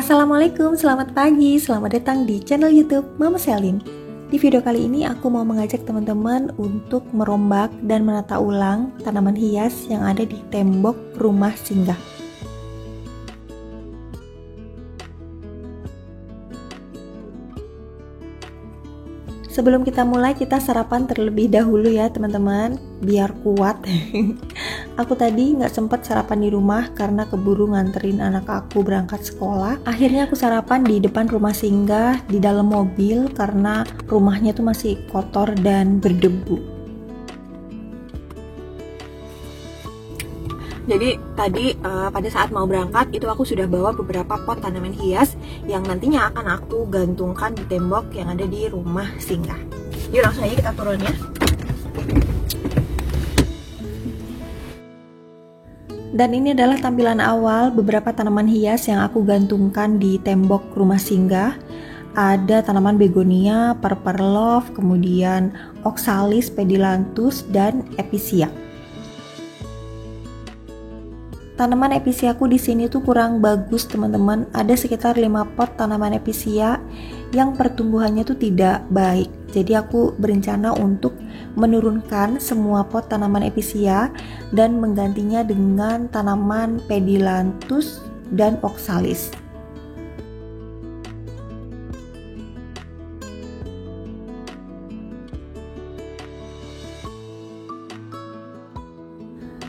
Assalamualaikum, selamat pagi, selamat datang di channel YouTube Mama Selin. Di video kali ini aku mau mengajak teman-teman untuk merombak dan menata ulang tanaman hias yang ada di tembok rumah singgah. Sebelum kita mulai, kita sarapan terlebih dahulu ya teman-teman, biar kuat. Aku tadi nggak sempet sarapan di rumah karena keburu nganterin anak aku berangkat sekolah. Akhirnya aku sarapan di depan rumah singgah di dalam mobil karena rumahnya tuh masih kotor dan berdebu. Jadi tadi pada saat mau berangkat itu aku sudah bawa beberapa pot tanaman hias yang nantinya akan aku gantungkan di tembok yang ada di rumah singgah. Yuk langsung aja kita turun ya. Dan ini adalah tampilan awal beberapa tanaman hias yang aku gantungkan di tembok rumah singgah. Ada tanaman begonia, purple love, kemudian oxalis, pedilanthus, dan epicea. Tanaman epicea aku di sini tuh kurang bagus teman-teman. Ada sekitar 5 pot tanaman epicea yang pertumbuhannya tuh tidak baik. Jadi aku berencana untuk menurunkan semua pot tanaman epicea dan menggantinya dengan tanaman pedilanthus dan oxalis.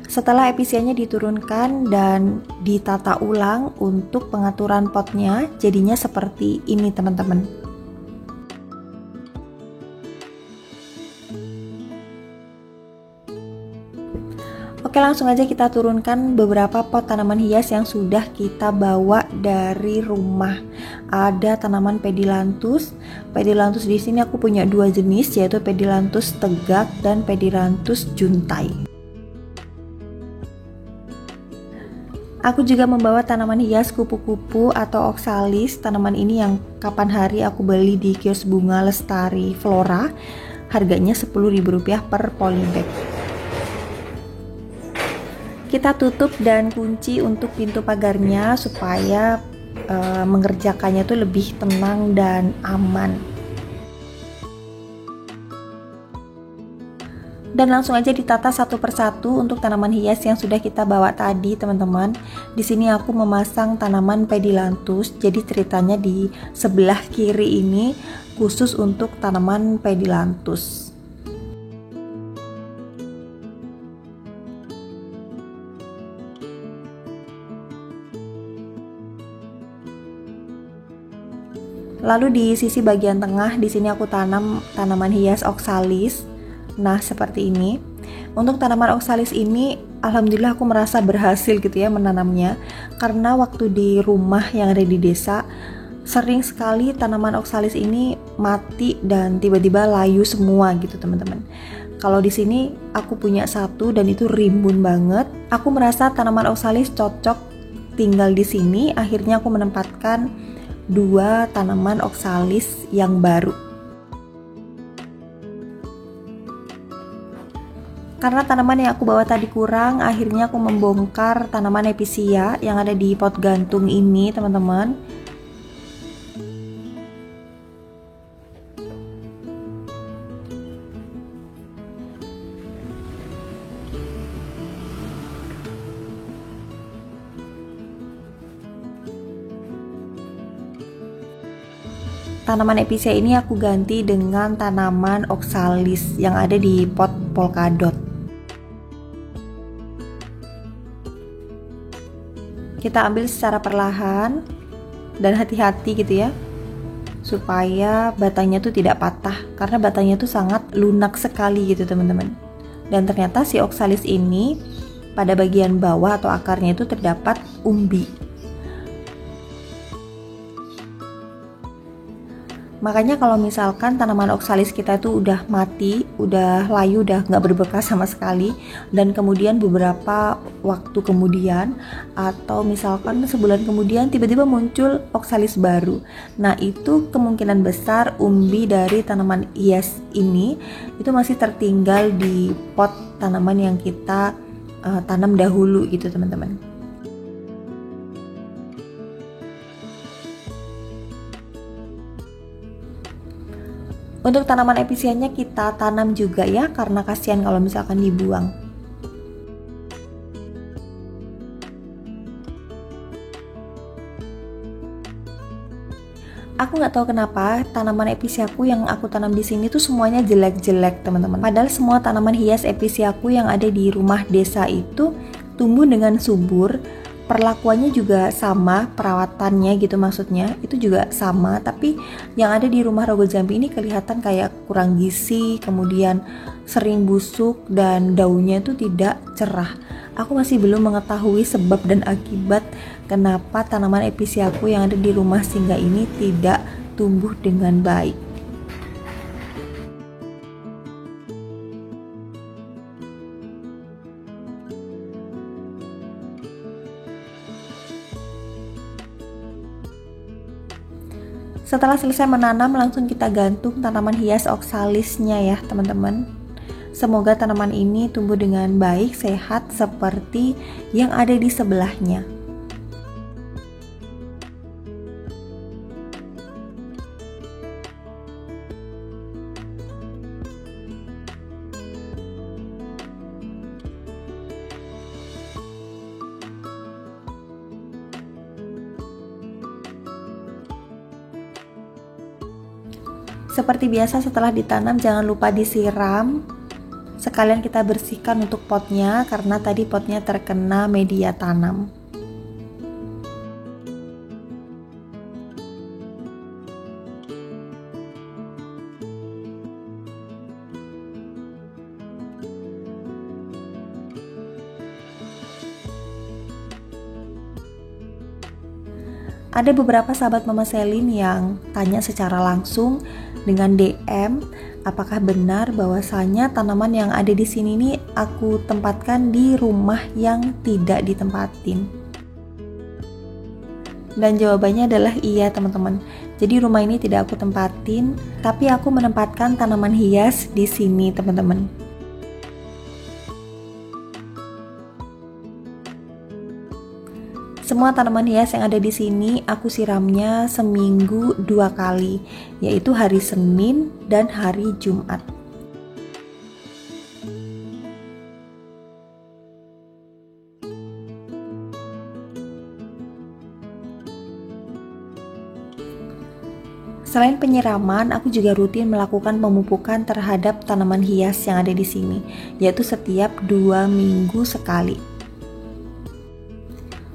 Setelah epicea-nya diturunkan dan ditata ulang untuk pengaturan potnya, jadinya seperti ini teman-teman. Oke, langsung aja kita turunkan beberapa pot tanaman hias yang sudah kita bawa dari rumah. Ada tanaman pedilanthus. Pedilanthus di sini aku punya 2 jenis, yaitu pedilanthus tegak dan pedilanthus juntai. Aku juga membawa tanaman hias kupu-kupu atau oxalis. Tanaman ini yang kapan hari aku beli di kios bunga Lestari Flora. Harganya Rp10.000 per polybag. Kita tutup dan kunci untuk pintu pagarnya supaya mengerjakannya tuh lebih tenang dan aman. Dan langsung aja ditata satu persatu untuk tanaman hias yang sudah kita bawa tadi teman-teman. Di sini aku memasang tanaman pedilanthus. Jadi ceritanya di sebelah kiri ini khusus untuk tanaman pedilanthus. Lalu di sisi bagian tengah di sini aku tanam tanaman hias oxalis. Nah, seperti ini. Untuk tanaman oxalis ini, alhamdulillah aku merasa berhasil gitu ya menanamnya. Karena waktu di rumah yang ada di desa, sering sekali tanaman oxalis ini mati dan tiba-tiba layu semua gitu teman-teman. Kalau di sini aku punya satu dan itu rimbun banget. Aku merasa tanaman oxalis cocok tinggal di sini. Akhirnya aku menempatkan 2 tanaman oxalis yang baru. Karena tanaman yang aku bawa tadi kurang, akhirnya aku membongkar tanaman epicea yang ada di pot gantung ini, teman-teman. Tanaman epicea ini aku ganti dengan tanaman oxalis yang ada di pot polkadot. Kita ambil secara perlahan dan hati-hati gitu ya, supaya batangnya tuh tidak patah karena batangnya tuh sangat lunak sekali gitu teman-teman. Dan ternyata si oxalis ini pada bagian bawah atau akarnya itu terdapat umbi. Makanya kalau misalkan tanaman oxalis kita itu udah mati, udah layu, udah nggak berbekas sama sekali, dan kemudian beberapa waktu kemudian atau misalkan sebulan kemudian tiba-tiba muncul oxalis baru. Nah, itu kemungkinan besar umbi dari tanaman hias ini itu masih tertinggal di pot tanaman yang kita tanam dahulu gitu teman-teman. Untuk tanaman episianya kita tanam juga ya, karena kasihan kalau misalkan dibuang. Aku nggak tahu kenapa tanaman episiaku yang aku tanam di sini tuh semuanya jelek-jelek teman-teman. Padahal semua tanaman hias episiaku yang ada di rumah desa itu tumbuh dengan subur, perlakuannya juga sama, perawatannya gitu maksudnya itu juga sama. Tapi yang ada di rumah Rogo Jambi ini kelihatan kayak kurang gizi, kemudian sering busuk dan daunnya itu tidak cerah. Aku masih belum mengetahui sebab dan akibat kenapa tanaman episiaku yang ada di rumah singgah ini tidak tumbuh dengan baik. Setelah selesai menanam, langsung kita gantung tanaman hias oksalisnya ya teman-teman. Semoga tanaman ini tumbuh dengan baik, sehat seperti yang ada di sebelahnya. Seperti biasa setelah ditanam jangan lupa disiram. Sekalian kita bersihkan untuk potnya karena tadi potnya terkena media tanam. Ada beberapa sahabat Mama Selin yang tanya secara langsung dengan DM, apakah benar bahwasanya tanaman yang ada di sini nih aku tempatkan di rumah yang tidak ditempatin? Dan jawabannya adalah iya teman-teman. Jadi rumah ini tidak aku tempatin, tapi aku menempatkan tanaman hias di sini teman-teman. Semua tanaman hias yang ada di sini aku siramnya seminggu 2 kali, yaitu hari Senin dan hari Jumat. Selain penyiraman, aku juga rutin melakukan pemupukan terhadap tanaman hias yang ada di sini, yaitu setiap 2 minggu sekali.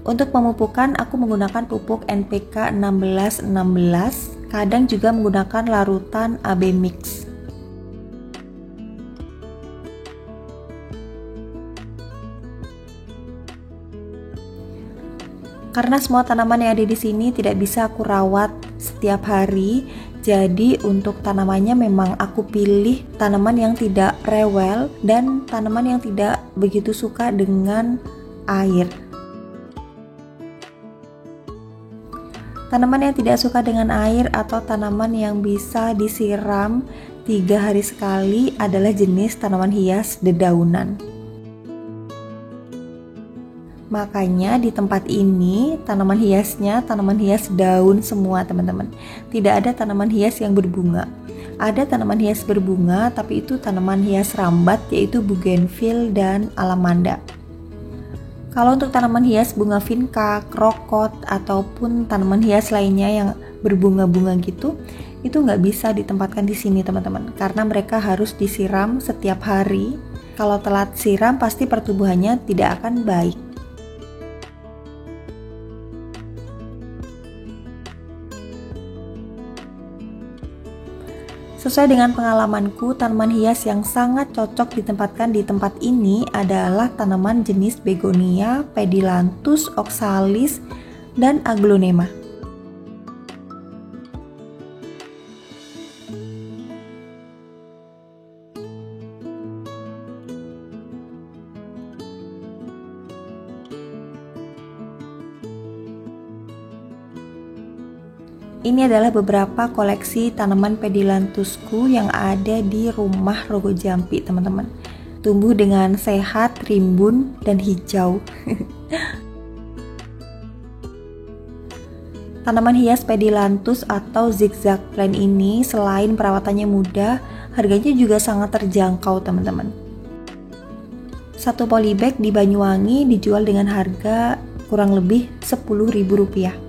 Untuk pemupukan, aku menggunakan pupuk NPK 1616, kadang juga menggunakan larutan AB Mix. Karena semua tanaman yang ada di sini tidak bisa aku rawat setiap hari, jadi untuk tanamannya memang aku pilih tanaman yang tidak rewel dan tanaman yang tidak begitu suka dengan air. Tanaman yang tidak suka dengan air atau tanaman yang bisa disiram 3 hari sekali adalah jenis tanaman hias dedaunan. Makanya di tempat ini tanaman hiasnya tanaman hias daun semua teman-teman. Tidak ada tanaman hias yang berbunga. Ada tanaman hias berbunga tapi itu tanaman hias rambat, yaitu bougainville dan alamanda. Kalau untuk tanaman hias bunga vinca, krokot, ataupun tanaman hias lainnya yang berbunga-bunga gitu, itu nggak bisa ditempatkan di sini teman-teman, karena mereka harus disiram setiap hari. Kalau telat siram pasti pertumbuhannya tidak akan baik. Sesuai dengan pengalamanku, tanaman hias yang sangat cocok ditempatkan di tempat ini adalah tanaman jenis begonia, Pedilanthus, oxalis, dan aglonema. Ini adalah beberapa koleksi tanaman Pedilanthusku yang ada di rumah Rogo Jampi, teman-teman. Tumbuh dengan sehat, rimbun, dan hijau. Tanaman hias pedilanthus atau zigzag plant ini selain perawatannya mudah, harganya juga sangat terjangkau teman-teman. Satu polybag di Banyuwangi dijual dengan harga kurang lebih Rp10.000.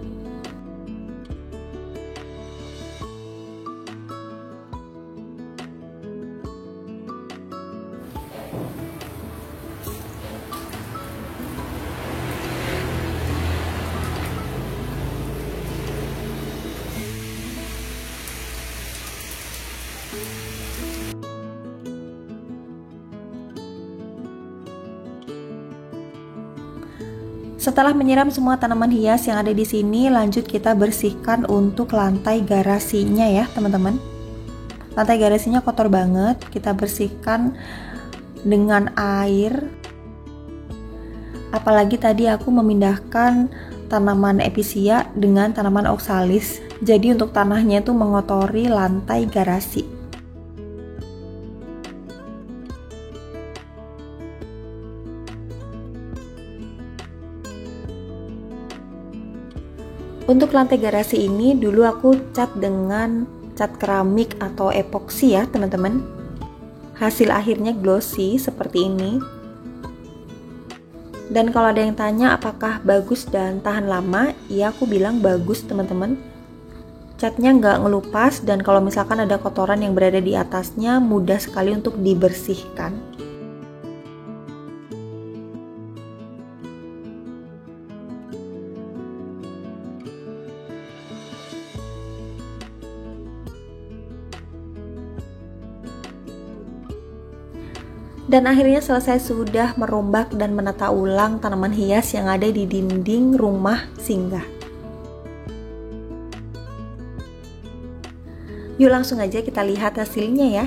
Setelah menyiram semua tanaman hias yang ada di sini, lanjut kita bersihkan untuk lantai garasinya ya teman-teman. Lantai garasinya kotor banget, kita bersihkan dengan air. Apalagi tadi aku memindahkan tanaman episia dengan tanaman oxalis, jadi untuk tanahnya itu mengotori lantai garasi. Untuk lantai garasi ini dulu aku cat dengan cat keramik atau epoksi ya teman-teman. Hasil akhirnya glossy seperti ini. Dan kalau ada yang tanya apakah bagus dan tahan lama, ya aku bilang bagus teman-teman. Catnya nggak ngelupas dan kalau misalkan ada kotoran yang berada di atasnya mudah sekali untuk dibersihkan. Dan akhirnya selesai sudah merombak dan menata ulang tanaman hias yang ada di dinding rumah singgah. Yuk langsung aja kita lihat hasilnya ya.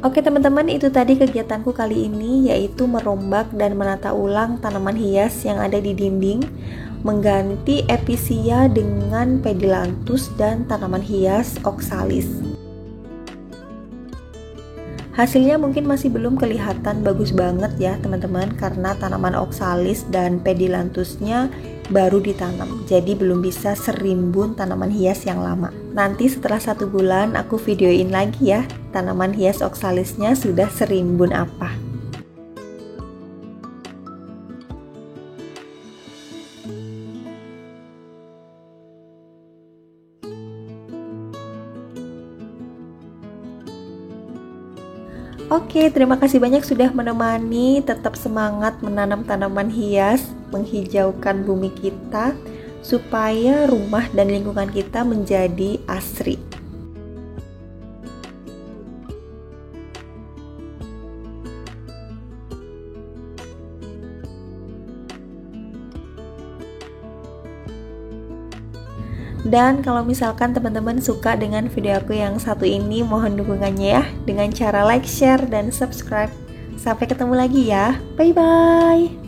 Oke teman-teman, itu tadi kegiatanku kali ini, yaitu merombak dan menata ulang tanaman hias yang ada di dinding, mengganti episia dengan pedilanthus dan tanaman hias oxalis. Hasilnya mungkin masih belum kelihatan bagus banget ya teman-teman, karena tanaman oxalis dan pedilanthusnya baru ditanam, jadi belum bisa serimbun tanaman hias yang lama. Nanti setelah 1 bulan aku videoin lagi ya tanaman hias oxalisnya sudah serimbun apa. Oke, terima kasih banyak sudah menemani. Tetap semangat menanam tanaman hias, menghijaukan bumi kita, supaya rumah dan lingkungan kita menjadi asri. Dan kalau misalkan teman-teman suka dengan video aku yang satu ini, mohon dukungannya ya dengan cara like, share, dan subscribe. Sampai ketemu lagi ya. Bye-bye.